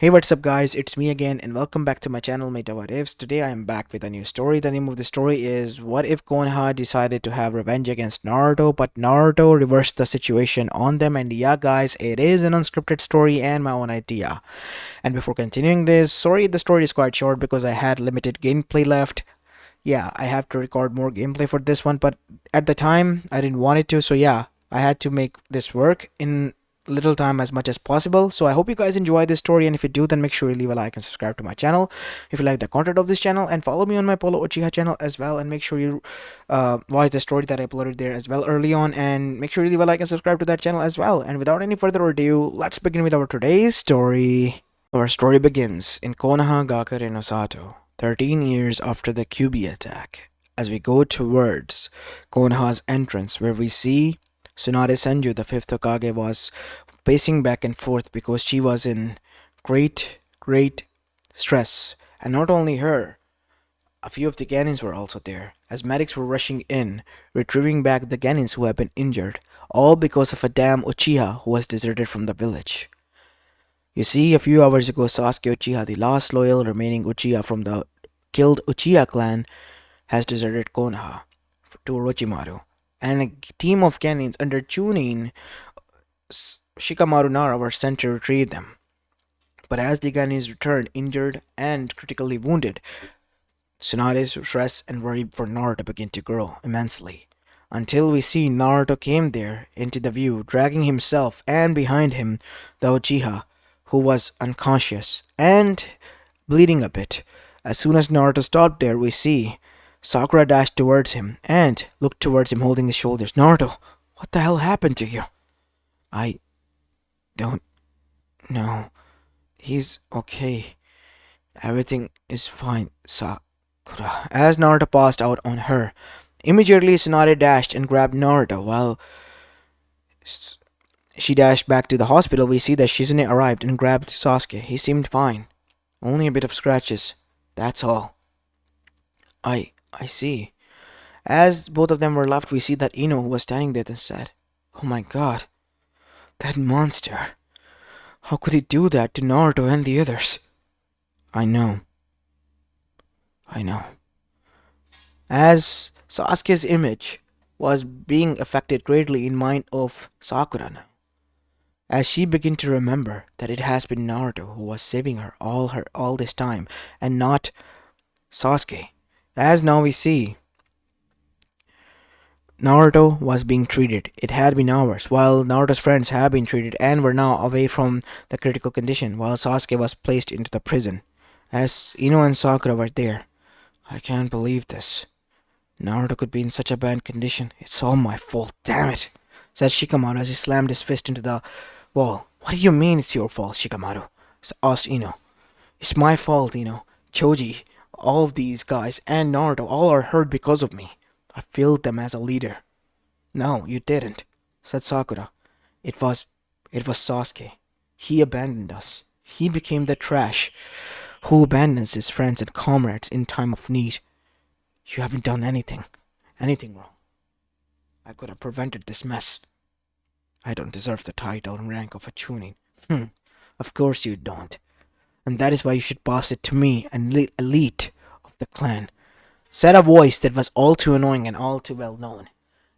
Hey, what's up, guys? It's me again, and welcome back to my channel, Mayta. What Ifs. Today, I am back with a new story. The name of the story is What If Konoha decided to have revenge against Naruto, but Naruto reversed the situation on them. And yeah, guys, it is an unscripted story and my own idea. And before continuing this, sorry, the story is quite short because I had limited gameplay left. Yeah, I have to record more gameplay for this one, but at the time, I didn't want it to, so yeah, I had to make this work in little time as much as possible. So I hope you guys enjoy this story, and if you do, then make sure you leave a like and subscribe to my channel if you like the content of this channel, and follow me on my Polo Uchiha channel as well, and make sure you watch the story that I uploaded there as well early on, and make sure you leave a like and subscribe to that channel as well. And without any further ado, let's begin with our today's story. Our story begins in Konoha Gakure no Sato, 13 years after the Kyubi attack, as we go towards Konoha's entrance, where we see Tsunade Senju, the fifth Hokage, was pacing back and forth because she was in great stress. And not only her, a few of the Genins were also there, as medics were rushing in, retrieving back the Genins who had been injured, all because of a damn Uchiha who was deserted from the village. You see, a few hours ago, Sasuke Uchiha, the last loyal remaining Uchiha from the killed Uchiha clan, has deserted Konoha to Orochimaru, and a team of Genins under Chunin Shikamaru Nara were sent to retrieve them. But as the Genins returned injured and critically wounded, Tsunade's stress and worry for Naruto began to grow immensely. Until we see Naruto came there into the view, dragging himself and behind him the Uchiha, who was unconscious and bleeding a bit. As soon as Naruto stopped there, we see Sakura dashed towards him and looked towards him holding his shoulders. Naruto, what the hell happened to you? I don't know. He's okay. Everything is fine, Sakura. As Naruto passed out on her, immediately Tsunade dashed and grabbed Naruto. While she dashed back to the hospital, we see that Shizune arrived and grabbed Sasuke. He seemed fine. Only a bit of scratches. That's all. I see. As both of them were left, we see that Ino, who was standing there, and said, "Oh my god, that monster. How could he do that to Naruto and the others?" I know. I know. As Sasuke's image was being affected greatly in mind of Sakura now, as she began to remember that it has been Naruto who was saving her all this time and not Sasuke. As now we see Naruto was being treated. It had been hours, while Naruto's friends had been treated and were now away from the critical condition, while Sasuke was placed into the prison. As Ino and Sakura were there, I can't believe this. Naruto could be in such a bad condition. It's all my fault, damn it, said Shikamaru as he slammed his fist into the wall. What do you mean it's your fault, Shikamaru? Asked Ino. It's my fault, Choji, all of these guys, and Naruto all are hurt because of me. I failed them as a leader. No, you didn't, said Sakura. It was Sasuke. He abandoned us. He became the trash who abandons his friends and comrades in time of need. You haven't done anything wrong. I could have prevented this mess. I don't deserve the title and rank of a Chunin. Of course you don't. And that is why you should pass it to me, an elite of the clan, said a voice that was all too annoying and all too well known.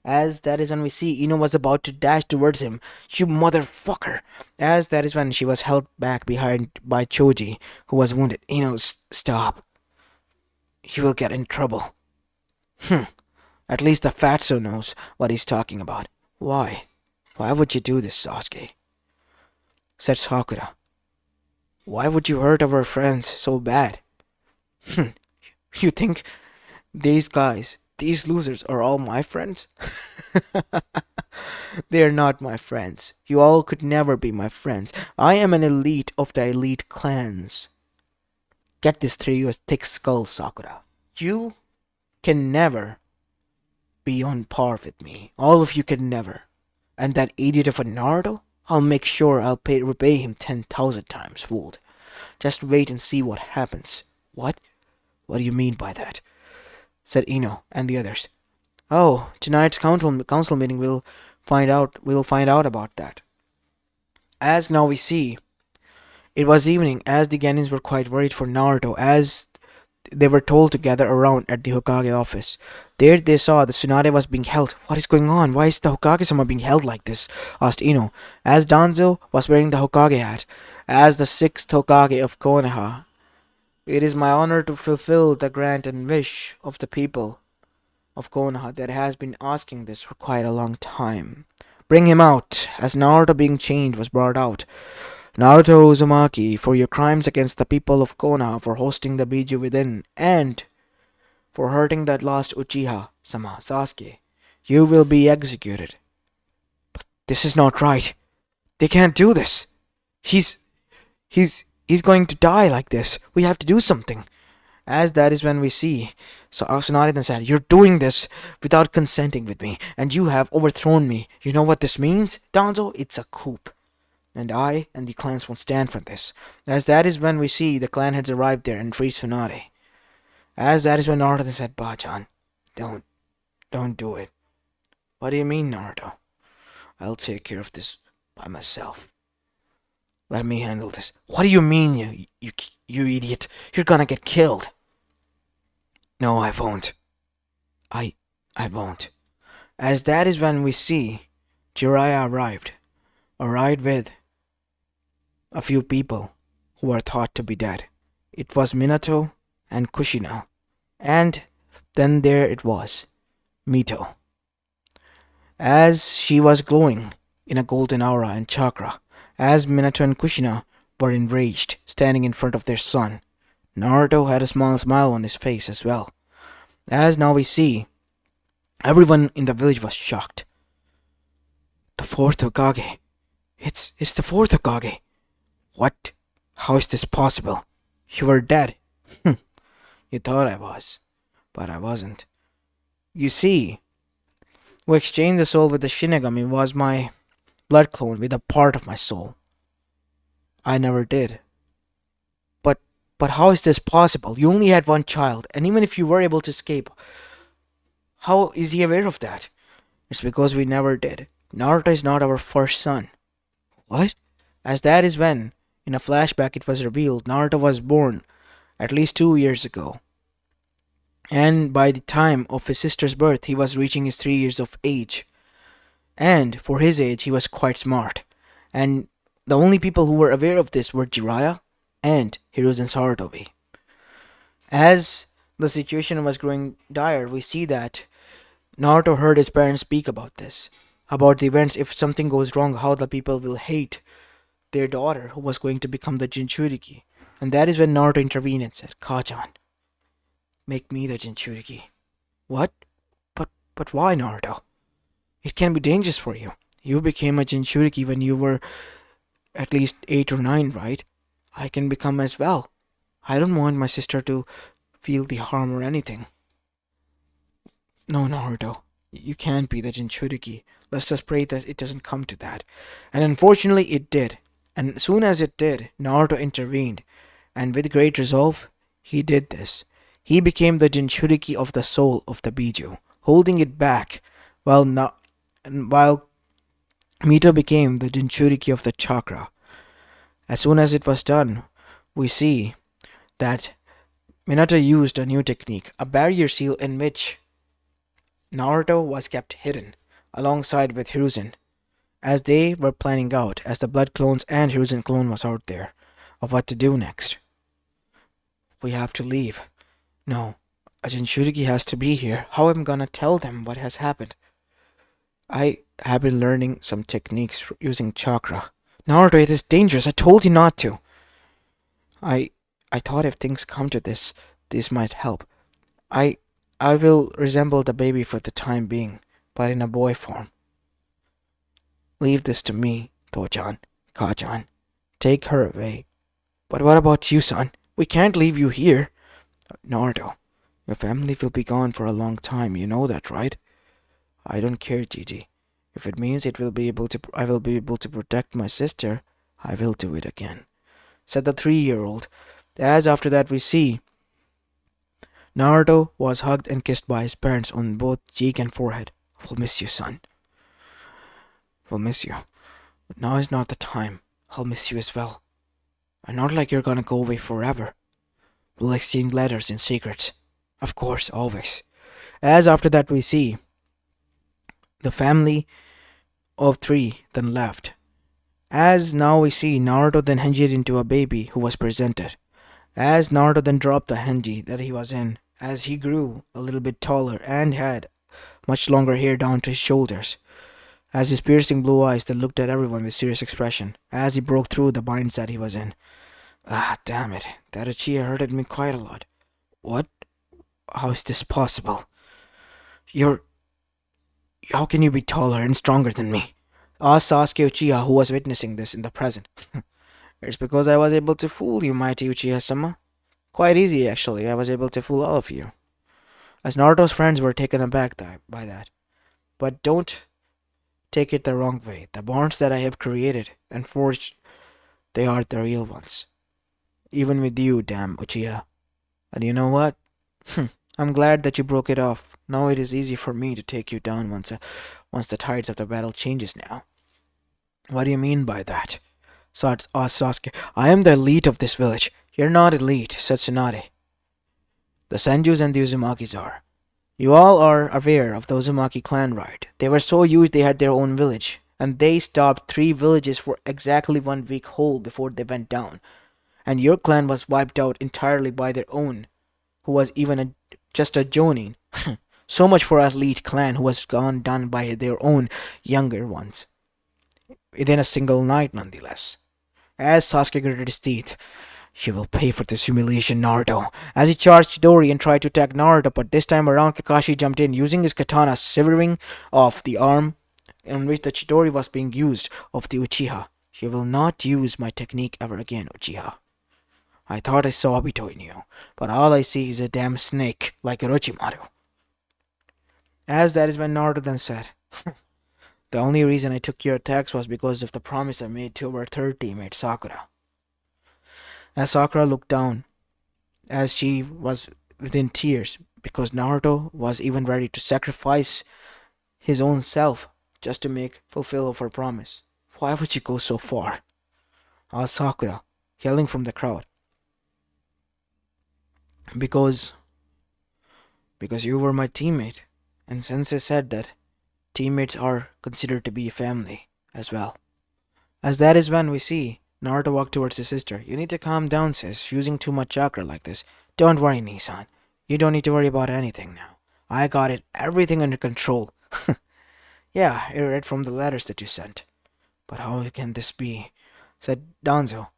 As that is when we see Ino was about to dash towards him. You motherfucker! As that is when she was held back behind by Choji, who was wounded. Ino, stop. You will get in trouble. At least the fatso knows what he's talking about. Why? Why would you do this, Sasuke? Said Sakura. Why would you hurt our friends so bad? You think these guys, these losers, are all my friends? They are not my friends. You all could never be my friends. I am an elite of the elite clans. Get this through your thick skull, Sakura. You can never be on par with me. All of you can never. And that idiot of a Naruto? I'll make sure I'll repay him 10,000 times fold. Just wait and see what happens. What? What do you mean by that? Said Ino and the others. Oh, tonight's council meeting we'll find out about that. As now we see It was evening, as the Genins were quite worried for Naruto, as they were told to gather around at the Hokage office. There they saw the Tsunade was being held. What is going on? Why is the Hokage-sama being held like this? Asked Ino, as Danzo was wearing the Hokage hat. As the sixth Hokage of Konoha, it is my honor to fulfill the grant and wish of the people of Konoha that has been asking this for quite a long time. Bring him out, as Naruto being chained was brought out. Naruto Uzumaki, for your crimes against the people of Konoha, for hosting the Biju within, and for hurting that last Uchiha, Sama, Sasuke, you will be executed. This is not right. They can't do this. He's he's going to die like this. We have to do something. As that is when we see, so Tsunade then said, "You're doing this without consenting with me, and you have overthrown me. You know what this means, Danzo? It's a coup. And I and the clans won't stand for this." As that is when we see the clan heads arrived there and freed Tsunade. As that is when Naruto then said, Bajan, don't do it. What do you mean, Naruto? I'll take care of this by myself. Let me handle this. What do you mean, you idiot? You're gonna get killed. No, I won't. I won't. As that is when we see Jiraiya arrived with a few people who are thought to be dead. It was Minato and Kushina, and then there it was, Mito, as she was glowing in a golden aura and chakra, as Minato and Kushina were enraged, standing in front of their son. Naruto had a small smile on his face as well. As now we see, everyone in the village was shocked. The fourth Hokage. It's the fourth Hokage. What? How is this possible? You were dead. You thought I was, but I wasn't. You see, who exchanged the soul with the Shinigami was my blood clone with a part of my soul. I never did. But how is this possible? You only had one child, and even if you were able to escape, how is he aware of that? It's because we never did. Naruto is not our first son. What? As that is when, in a flashback, it was revealed Naruto was born at least 2 years ago. And by the time of his sister's birth, he was reaching his 3 years of age. And for his age, he was quite smart. And the only people who were aware of this were Jiraiya and Hiruzen Sarutobi. As the situation was growing dire, we see that Naruto heard his parents speak about this, about the events if something goes wrong, how the people will hate their daughter who was going to become the Jinchuriki. And that is when Naruto intervened and said, Kajan, make me the Jinchuriki. What? But why, Naruto? It can be dangerous for you. You became a Jinchuriki when you were at least 8 or 9, right? I can become as well. I don't want my sister to feel the harm or anything. No, Naruto. You can't be the Jinchuriki. Let's just pray that it doesn't come to that. And unfortunately, it did. And as soon as it did, Naruto intervened. And with great resolve, he did this. He became the Jinchuriki of the soul of the Biju, holding it back, while Mito became the Jinchuriki of the chakra. As soon as it was done, we see that Minato used a new technique, a barrier seal in which Naruto was kept hidden, alongside with Hiruzen, as they were planning out, as the blood clones and Hiruzen clone was out there, of what to do next. We have to leave. No, a Jinchuriki has to be here. How am I gonna tell them what has happened? I have been learning some techniques for using chakra. Naruto, it is dangerous. I told you not to. I thought if things come to this, this might help. I will resemble the baby for the time being, but in a boy form. Leave this to me, Tojan, Kajan. Take her away. But what about you, son? We can't leave you here. Naruto, your family will be gone for a long time. You know that, right? I don't care, Gigi. If it means I will be able to protect my sister, I will do it again, said the 3-year-old. As after that we see Naruto was hugged and kissed by his parents on both cheek and forehead. We'll miss you, son. We'll miss you. But now is not the time. I'll miss you as well. And not like you're gonna go away forever. We'll exchange letters in secrets. Of course, always. As after that we see the family of three then left. As now we see Naruto then changed into a baby who was presented. As Naruto then dropped the henji that he was in, as he grew a little bit taller and had much longer hair down to his shoulders, as his piercing blue eyes then looked at everyone with serious expression, as he broke through the binds that he was in. Ah, damn it, that uchiha hurted me quite a lot. What? How is this possible? You're... How can you be taller and stronger than me? Asked Sasuke Uchiha, who was witnessing this in the present. It's because I was able to fool you, mighty Uchiha-sama. Quite easy, actually. I was able to fool all of you. As Naruto's friends were taken aback by that. But don't take it the wrong way. The bonds that I have created and forged, they are the real ones. Even with you, damn Uchiha. And you know what? I'm glad that you broke it off. Now it is easy for me to take you down once the tides of the battle changes now. What do you mean by that? Asked Sasuke. I am the elite of this village. You're not elite, said Tsunade. The Senjus and the Uzumakis are. You all are aware of the Uzumaki clan, right? They were so huge they had their own village, and they stopped 3 villages for exactly 1 week whole before they went down. And your clan was wiped out entirely by their own, who was even just a jonin. So much for an elite clan who was gone down by their own younger ones. Within a single night, nonetheless. As Sasuke gritted his teeth, you will pay for this humiliation, Naruto. As he charged Chidori and tried to attack Naruto, but this time around Kakashi jumped in, using his katana, severing off the arm in which the Chidori was being used of the Uchiha. You will not use my technique ever again, Uchiha. I thought I saw Obito in you, but all I see is a damn snake like Orochimaru. As that is when Naruto then said, the only reason I took your attacks was because of the promise I made to our third teammate, Sakura. As Sakura looked down, as she was within tears, because Naruto was even ready to sacrifice his own self just to fulfill of her promise. Why would you go so far? Asked Sakura, yelling from the crowd. Because you were my teammate, and Sensei said that teammates are considered to be a family as well. As that is when we see Naruto walk towards his sister. You need to calm down, sis. Using too much chakra like this. Don't worry, Nissan. You don't need to worry about anything now. I got everything under control. Yeah, I read from the letters that you sent. But how can this be? Said Danzo.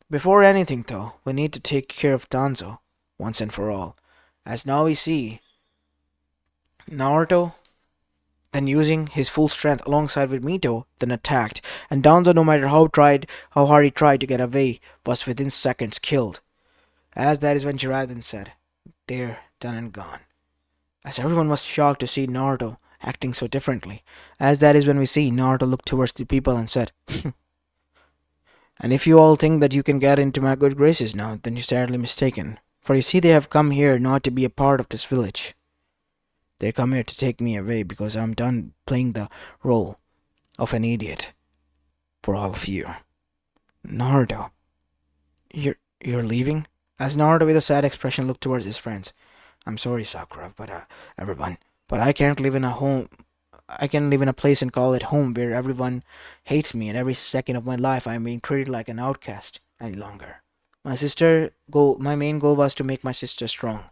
Before anything, though, we need to take care of Danzo once and for all. As now we see Naruto then using his full strength alongside with Mito, then attacked, and Danzo, no matter how hard he tried to get away, was within seconds killed. As that is when Jiraiya then said, "They're done and gone." As everyone was shocked to see Naruto acting so differently. As that is when we see Naruto look towards the people and said, "And if you all think that you can get into my good graces now, then you're sadly mistaken. For you see, they have come here not to be a part of this village. They come here to take me away because I'm done playing the role of an idiot for all of you." Naruto, you're leaving? As Naruto with a sad expression looked towards his friends. I'm sorry, Sakura, but everyone, but I can't live in a home. I can live in a place and call it home where everyone hates me and every second of my life I'm being treated like an outcast any longer. My main goal was to make my sister strong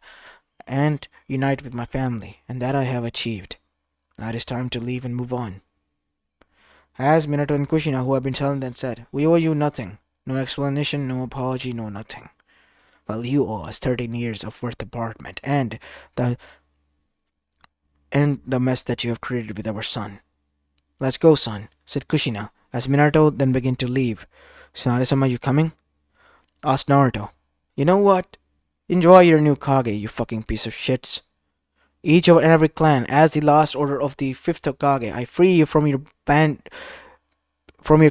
and unite with my family, and that I have achieved. Now it is time to leave and move on. As Minato and Kushina, who had been silent, then said, "We owe you nothing. No explanation, no apology, no nothing. Well, you owe us 13 years of worth apartment the and the mess that you have created with our son." "Let's go, son," said Kushina, as Minato then began to leave. "Tsunade-sama, you coming?" asked Naruto. "You know what? Enjoy your new Kage, you fucking piece of shits. Each of every clan, as the last order of the 5th Hokage, I free you from your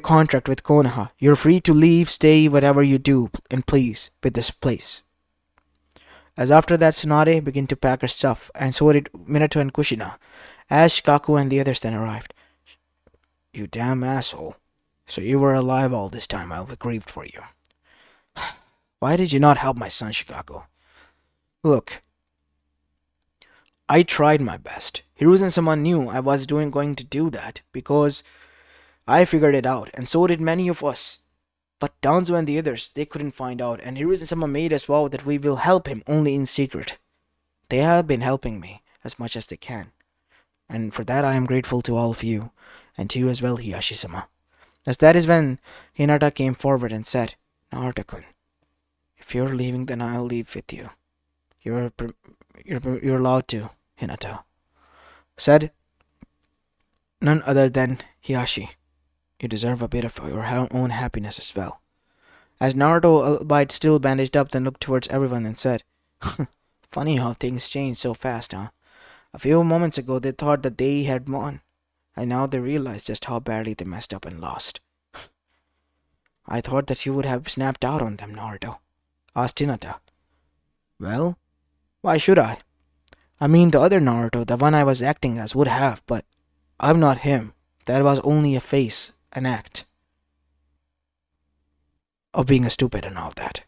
contract with Konoha. You're free to leave, stay, whatever you do, and please, with this place." As after that, Tsunade began to pack her stuff, and so did Minato and Kushina, as Shikaku and the others then arrived. "You damn asshole. So you were alive all this time, I'll be grieved for you." Why did you not help my son, Chicago? Look, I tried my best. Hiruzen-sama knew I was going to do that because I figured it out, and so did many of us. But Danzo and the others, they couldn't find out, and Hiruzen-sama made us vow that we will help him only in secret. They have been helping me as much as they can, and for that I am grateful to all of you, and to you as well, Hiyashi-sama. As that is when Hinata came forward and said, Naruto-kun, if you're leaving, then I'll leave with you. You're allowed to, Hinata. Said none other than Hiyashi. You deserve a bit of your own happiness as well. As Naruto, albeit still bandaged up, then looked towards everyone and said, Funny how things change so fast, huh? A few moments ago they thought that they had won, and now they realize just how badly they messed up and lost. I thought that you would have snapped out on them, Naruto, asked Hinata. Well, why should I? I mean, the other Naruto, the one I was acting as, would have, but I'm not him. That was only a face, an act of being a stupid and all that.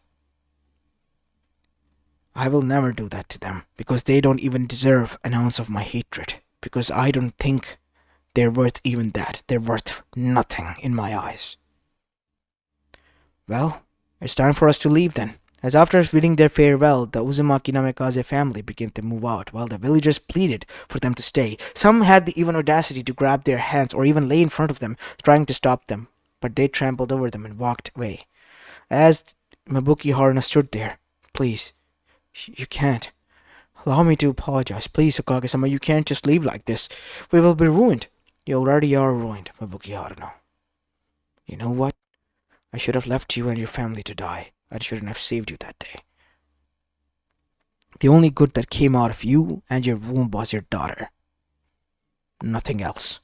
I will never do that to them, because they don't even deserve an ounce of my hatred, because I don't think they're worth even that. They're worth nothing in my eyes. Well, it's time for us to leave then. As after bidding their farewell, the Uzumaki Namikaze family began to move out, while the villagers pleaded for them to stay. Some had the even audacity to grab their hands or even lay in front of them, trying to stop them, but they trampled over them and walked away. As Mabuki Haruna stood there, please, you can't. Allow me to apologize. Please, Okage-sama, you can't just leave like this. We will be ruined. You already are ruined, Mabuki Haruna. You know what? I should have left you and your family to die. I shouldn't have saved you that day. The only good that came out of you and your womb was your daughter. Nothing else.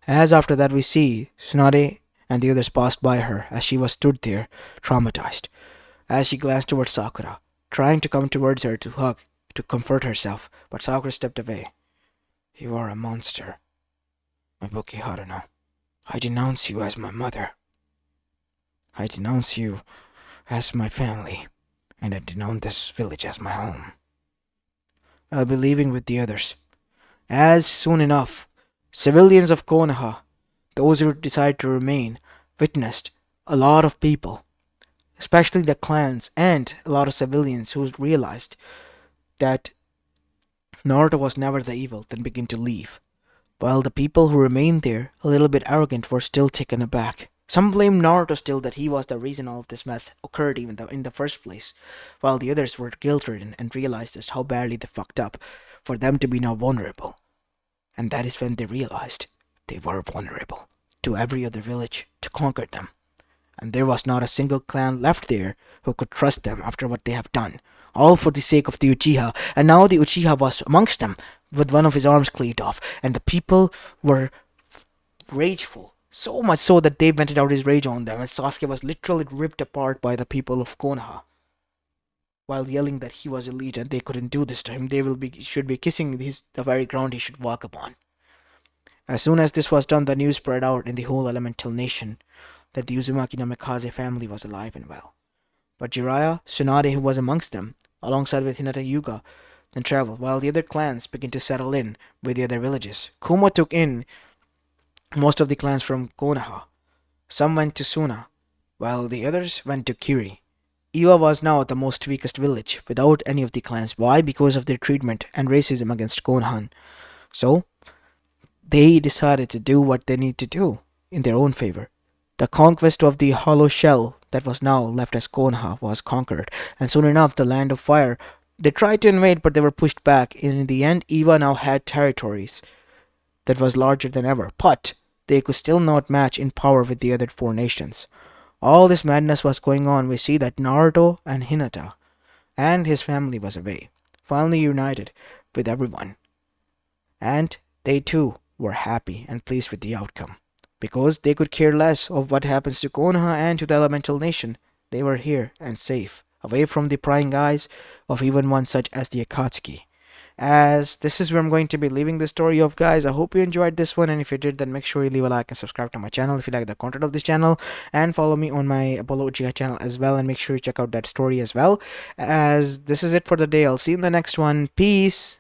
As after that we see Tsunade and the others passed by her as she was stood there, traumatized. As she glanced towards Sakura, trying to come towards her to hug, to comfort herself, but Sakura stepped away. You are a monster, Mabuki Haruna. I denounce you as my mother. I denounce you as my family, and I denounce this village as my home. I'll be leaving with the others. As soon enough, civilians of Konoha, those who decided to remain, witnessed a lot of people, especially the clans and a lot of civilians who realized that Naruto was never the evil, then began to leave, while the people who remained there, a little bit arrogant, were still taken aback. Some blamed Naruto still that he was the reason all of this mess occurred even in the first place, while the others were guilt-ridden and realized just how badly they fucked up for them to be now vulnerable. And that is when they realized they were vulnerable to every other village to conquer them. And there was not a single clan left there who could trust them after what they have done, all for the sake of the Uchiha. And now the Uchiha was amongst them with one of his arms cleaved off, and the people were rageful. So much so that they vented out his rage on them, and Sasuke was literally ripped apart by the people of Konoha, while yelling that he was elite and they couldn't do this to him. They should be kissing the very ground he should walk upon. As soon as this was done, the news spread out in the whole elemental nation that the Uzumaki Namikaze family was alive and well. But Jiraiya, Tsunade, who was amongst them, alongside with Hinata Yuga, then traveled, while the other clans began to settle in with the other villages. Kuma took in most of the clans from Konoha. Some went to Suna, while the others went to Kiri. Iwa was now the most weakest village, without any of the clans. Why? Because of their treatment and racism against Konohan. So, they decided to do what they need to do in their own favor. The conquest of the hollow shell that was now left as Konoha was conquered, and soon enough the land of fire. They tried to invade, but they were pushed back. In the end, Iwa now had territories that was larger than ever, but they could still not match in power with the other four nations. All this madness was going on. We see that Naruto and Hinata and his family was away, finally united with everyone. And they too were happy and pleased with the outcome, because they could care less of what happens to Konoha and to the elemental nation. They were here and safe, away from the prying eyes of even one such as the Akatsuki. as this is where I'm going to be leaving the story of, guys. I hope you enjoyed this one, and if you did, then make sure you leave a like and subscribe to my channel if you like the content of this channel, and follow me on my Apollo Uchiha channel as well, and make sure you check out that story as well. As this is it for the day. I'll see you in the next one. Peace.